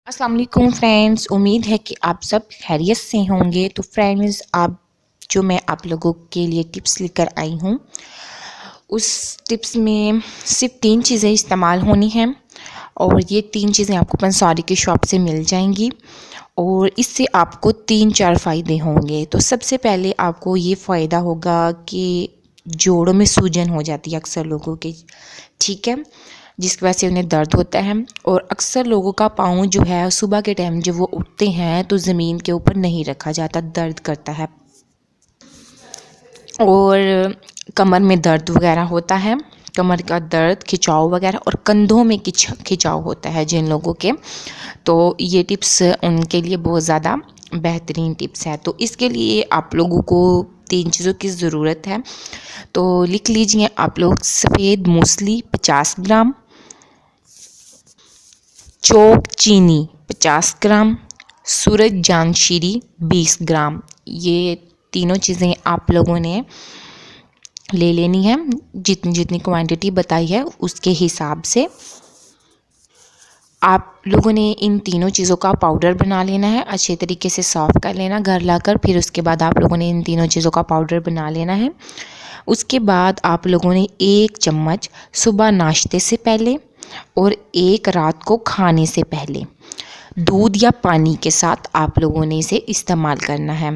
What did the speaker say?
अस्सलाम वालेकुम फ्रेंड्स, उम्मीद है कि आप सब खैरियत से होंगे। तो फ्रेंड्स, मैं आप लोगों के लिए टिप्स लेकर आई हूँ, उस टिप्स में सिर्फ 3 चीज़ें इस्तेमाल होनी हैं और ये 3 चीज़ें आपको पंसारी की शॉप से मिल जाएंगी और इससे आपको 3-4 फ़ायदे होंगे। तो सबसे पहले आपको ये फ़ायदा होगा कि जोड़ों में सूजन हो जाती है अक्सर लोगों के, ठीक है, जिसकी वजह से उन्हें दर्द होता है। और अक्सर लोगों का पाँव जो है सुबह के टाइम जब वो उठते हैं तो ज़मीन के ऊपर नहीं रखा जाता, दर्द करता है और कमर में दर्द वगैरह होता है, कमर का दर्द, खिंचाव वगैरह, और कंधों में खिंचाव होता है जिन लोगों के। तो ये टिप्स उनके लिए बहुत ज़्यादा बेहतरीन टिप्स है। तो इसके लिए आप लोगों को 3 चीज़ों की ज़रूरत है, तो लिख लीजिए आप लोग। सफ़ेद मूसली 50 ग्राम, चौक चीनी 50 ग्राम, सूरज जानशीरी 20 ग्राम। ये तीनों चीज़ें आप लोगों ने ले लेनी है, जितनी जितनी क्वांटिटी बताई है उसके हिसाब से आप लोगों ने इन तीनों चीज़ों का पाउडर बना लेना है। अच्छे तरीके से सॉफ़्ट कर लेना घर लाकर, फिर उसके बाद आप लोगों ने इन तीनों चीज़ों का पाउडर बना लेना है। उसके बाद आप लोगों ने 1 चम्मच सुबह नाश्ते से पहले और 1 रात को खाने से पहले दूध या पानी के साथ आप लोगों ने इसे इस्तेमाल करना है।